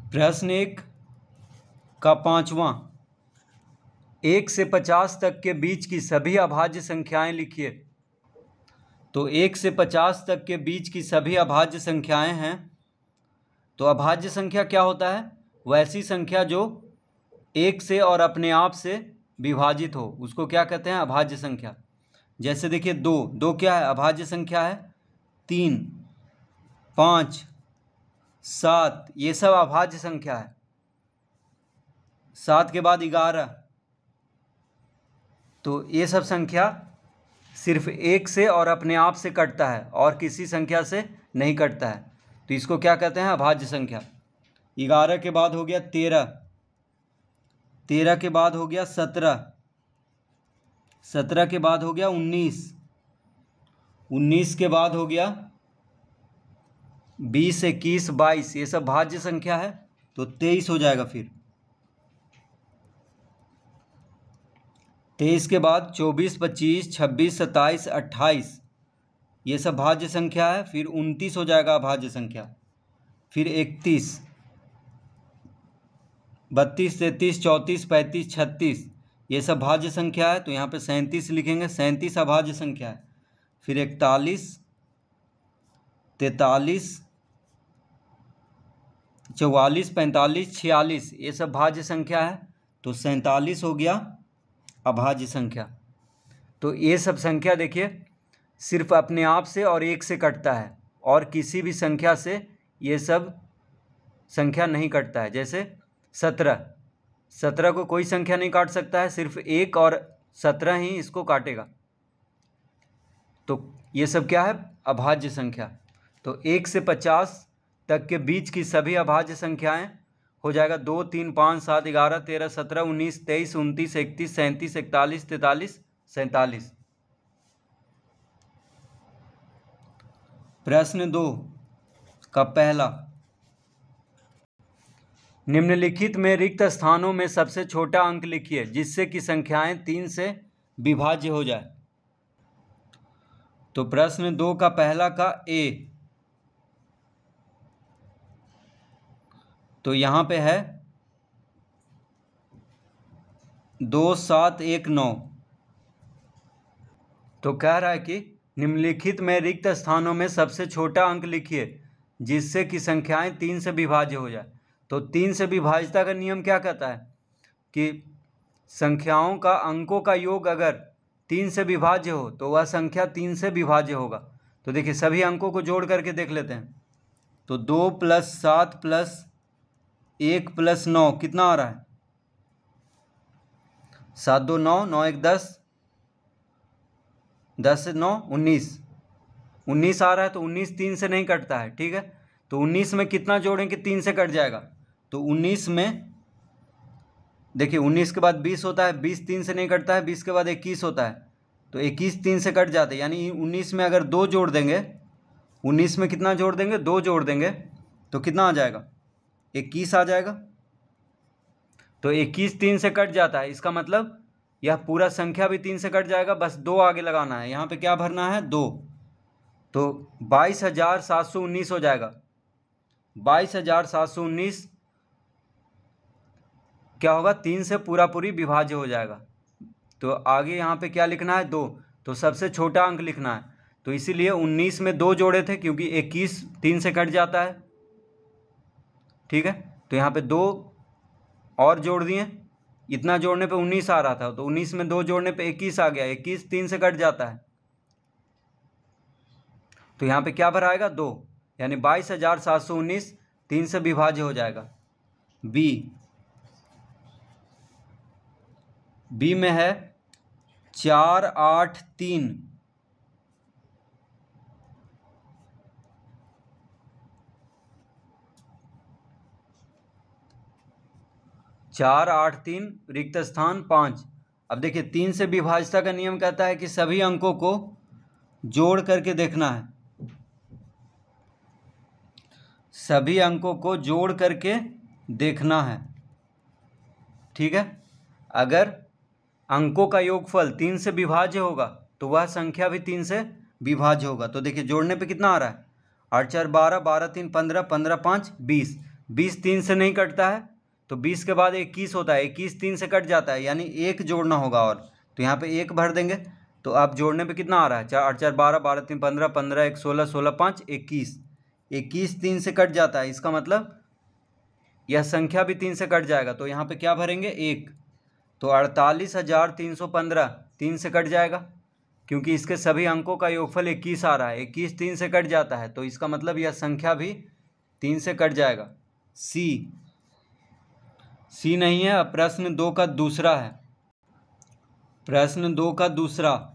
प्रश्न 1 का 5वां, 1 से 50 तक के बीच की सभी अभाज्य संख्याएं लिखिए। तो 1 से 50 तक के बीच की सभी अभाज्य संख्याएं हैं। तो अभाज्य संख्या क्या होता है? वैसी संख्या जो 1 से और अपने आप से विभाजित हो, उसको क्या कहते हैं? अभाज्य संख्या। जैसे देखिए 2 क्या है? अभाज्य संख्या है। 3, 5, 7 ये सब अभाज्य संख्या है। 7 के बाद 11, तो ये सब संख्या सिर्फ 1 से और अपने आप से कटता है और किसी संख्या से नहीं कटता है, तो इसको क्या कहते हैं? अभाज्य संख्या। 11 के बाद हो गया 13, 13 के बाद हो गया 17, 17 के बाद हो गया 19, 19 के बाद हो गया 20, 21, 22 ये सब भाज्य संख्या है, तो 23 हो जाएगा। फिर 23 के बाद 24, 25, 26, 27, 28 ये सब भाज्य संख्या है। फिर 29 हो जाएगा अभाज्य संख्या। फिर 31, 32, 33, 34, 35, 36 ये सब भाज्य संख्या है, तो यहाँ पे 37 लिखेंगे। 37 अभाज्य संख्या है। फिर 41, 43, 44, 45, 46 ये सब भाज्य संख्या है, तो 47 हो गया अभाज्य संख्या। तो ये सब संख्या देखिए सिर्फ अपने आप से और 1 से कटता है और किसी भी संख्या से ये सब संख्या नहीं कटता है। जैसे 17 को कोई संख्या नहीं काट सकता है, सिर्फ 1 और 17 ही इसको काटेगा। तो ये सब क्या है? अभाज्य संख्या। तो 1 से 50 तक के बीच की सभी अभाज्य संख्याएं हो जाएगा 2, 3, 5, 7, 11, 13, 17, 19, 23, 29, 31, 37, 41, 43, 47। प्रश्न 2 का पहला, निम्नलिखित में रिक्त स्थानों में सबसे छोटा अंक लिखिए जिससे कि संख्याएं 3 से विभाज्य हो जाए। तो प्रश्न 2 का पहला का ए, तो यहाँ पे है 2, 7, 1, 9। तो कह रहा है कि निम्नलिखित में रिक्त स्थानों में सबसे छोटा अंक लिखिए जिससे कि संख्याएं 3 से विभाज्य हो जाए। तो 3 से विभाज्यता का नियम क्या कहता है कि संख्याओं का अंकों का योग अगर 3 से विभाज्य हो तो वह संख्या 3 से विभाज्य होगा। तो देखिए सभी अंकों को जोड़ करके देख लेते हैं। तो 2 + 7 + 1 + 9 कितना आ रहा है? 7, 2, 9, 9, 1, 10, 10 से 9, 19, 19 आ रहा है। तो 19 3 से नहीं कटता है, ठीक है। तो 19 में कितना जोड़ें कि 3 से कट जाएगा? तो 19 में देखिए 19 के बाद 20 होता है, 20 3 से नहीं कटता है। 20 के बाद 21 होता है, तो 21 3 से कट जाते हैं। यानी 19 में अगर 2 जोड़ देंगे, 19 में कितना जोड़ देंगे? 2 जोड़ देंगे, तो कितना आ जाएगा? 21 आ जाएगा। तो 21 3 से कट जाता है, इसका मतलब यह पूरा संख्या भी 3 से कट जाएगा, बस 2 आगे लगाना है। यहाँ पे क्या भरना है? 2। तो 22,719 हो जाएगा। 22,719 क्या होगा? 3 से पूरी विभाज्य हो जाएगा। तो आगे यहाँ पे क्या लिखना है? 2। तो सबसे छोटा अंक लिखना है। तो इसीलिए 19 में 2 जोड़े थे क्योंकि 21 3 से कट जाता है, ठीक है। तो यहाँ पे 2 और जोड़ दिए, इतना जोड़ने पे 19 आ रहा था, तो 19 में 2 जोड़ने पे 21 आ गया। 21 3 से कट जाता है, तो यहाँ पे क्या भराएगा? 2, यानी 22,719 3 से विभाज्य हो जाएगा। बी में है 4, 8, 3। 4, 8, 3 रिक्त स्थान 5। अब देखिए 3 से विभाज्यता का नियम कहता है कि सभी अंकों को जोड़ करके देखना है। सभी अंकों को जोड़ करके देखना है, ठीक है। अगर अंकों का योगफल 3 से विभाज्य होगा तो वह संख्या भी 3 से विभाज्य होगा। तो देखिए जोड़ने पे कितना आ रहा है? 8, 4, 12, 12, 3, 15, 15, 5, 20। 20 3 से नहीं कटता है, तो 20 के बाद 21 होता है, 21 3 से कट जाता है, यानी 1 जोड़ना होगा और, तो यहाँ पे 1 भर देंगे। तो आप जोड़ने पे कितना आ रहा है, 4 8 4 12, 12 3 15, 15 1 16, 16 5 21, 21 3 से कट जाता है, इसका मतलब यह संख्या भी 3 से कट जाएगा। तो यहाँ पे क्या भरेंगे, 1। तो 48,315 3 से कट जाएगा, क्योंकि इसके सभी अंकों का योगफल 21 आ रहा है, 21 3 से कट जाता है, तो इसका मतलब यह संख्या भी 3 से कट जाएगा। सी नहीं है। अब प्रश्न 2 का दूसरा है। प्रश्न 2 का दूसरा,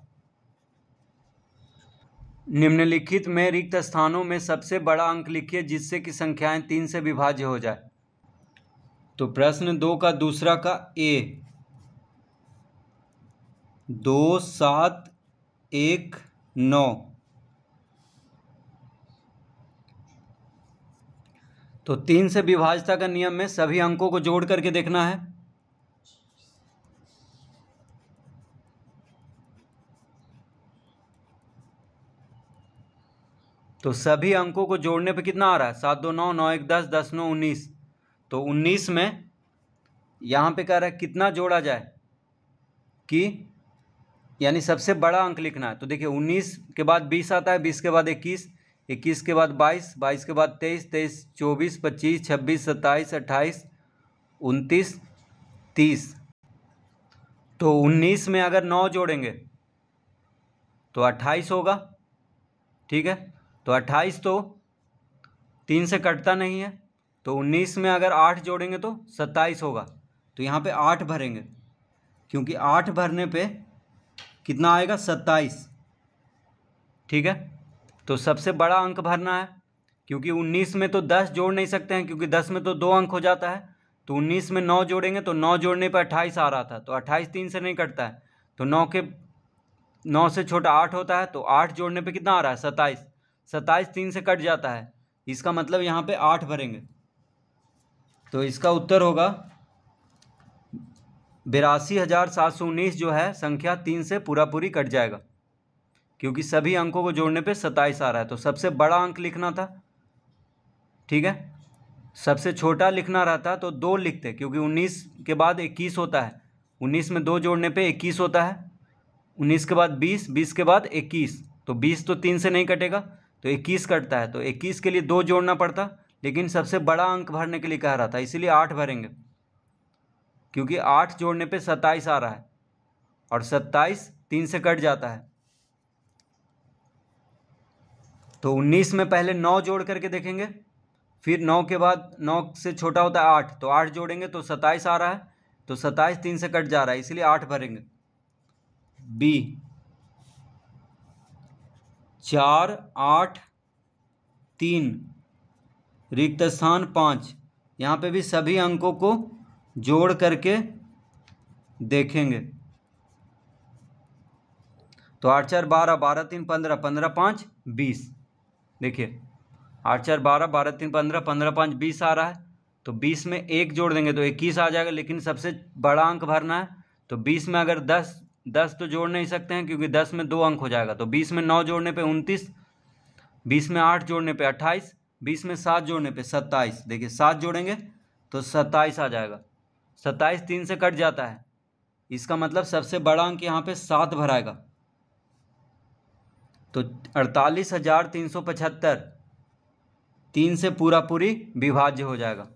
निम्नलिखित में रिक्त स्थानों में सबसे बड़ा अंक लिखिए जिससे कि संख्याएं 3 से विभाज्य हो जाए। तो प्रश्न 2 का दूसरा का ए, 2 7 1 9, तो 3 से विभाज्यता का नियम में सभी अंकों को जोड़ करके देखना है। तो सभी अंकों को जोड़ने पे कितना आ रहा है, 7 2 9, 9 1 10, 10 9 19। तो 19 में यहाँ पे कह रहा है कितना जोड़ा जाए, कि यानी सबसे बड़ा अंक लिखना है। तो देखिए 19 के बाद 20 आता है, 20 के बाद 21, 21 के बाद 22, 22 के बाद 23, 23 24 25 26 27 28 29 30। तो 19 में अगर 9 जोड़ेंगे तो 28 होगा, ठीक है। तो 28 तो 3 से कटता नहीं है। तो 19 में अगर 8 जोड़ेंगे तो 27 होगा। तो यहाँ पे 8 भरेंगे, क्योंकि 8 भरने पे कितना आएगा, 27, ठीक है। तो सबसे बड़ा अंक भरना है, क्योंकि 19 में तो 10 जोड़ नहीं सकते हैं, क्योंकि 10 में तो 2 अंक हो जाता है। तो 19 में 9 जोड़ेंगे तो 9 जोड़ने पर 28 आ रहा था, तो 28 3 से नहीं कटता है। तो 9 से छोटा 8 होता है, तो 8 जोड़ने पे कितना आ रहा है, 27, 27 3 से कट जाता है, इसका मतलब यहाँ पे 8 भरेंगे। तो इसका उत्तर होगा 82,719, जो है संख्या 3 से पूरी कट जाएगा, क्योंकि सभी अंकों को जोड़ने पे 27 आ रहा है। तो सबसे बड़ा अंक लिखना था, ठीक है। सबसे छोटा लिखना रहता तो 2 लिखते, क्योंकि 19 के बाद 21 होता है, 19 में 2 जोड़ने पे 21 होता है, 19 के बाद 20, 20 के बाद 21, तो 20 तो 3 से नहीं कटेगा, तो 21 कटता है। तो 21 के लिए 2 जोड़ना पड़ता, लेकिन सबसे बड़ा अंक भरने के लिए कह रहा था, इसीलिए 8 भरेंगे, क्योंकि 8 जोड़ने पे 27 आ रहा है, और 27 3 से कट जाता है। तो 19 में पहले 9 जोड़ करके देखेंगे, फिर 9 के बाद 9 से छोटा होता है 8, तो 8 जोड़ेंगे तो 27 आ रहा है, तो 27 3 से कट जा रहा है, इसलिए 8 भरेंगे। बी, 4 8 3, रिक्त स्थान 5, यहाँ पे भी सभी अंकों को जोड़ करके देखेंगे। तो 8 4 12, 12 3 15, 15 5 20, देखिए 8 4 12, 12 3 15, 15 5 20 आ रहा है। तो 20 में 1 जोड़ देंगे तो 21 आ जाएगा, लेकिन सबसे बड़ा अंक भरना है। तो 20 में अगर 10 तो जोड़ नहीं सकते हैं, क्योंकि 10 में 2 अंक हो जाएगा। तो 20 में 9 जोड़ने पे 29, 20 में 8 जोड़ने पे 28, 20 में 7 जोड़ने पे 27, देखिए 7 जोड़ेंगे तो 27 आ जाएगा। 27 3 से कट जाता है, इसका मतलब सबसे बड़ा अंक यहाँ पे 7 भराएगा। तो 48,375 3 से पूरी विभाज्य हो जाएगा।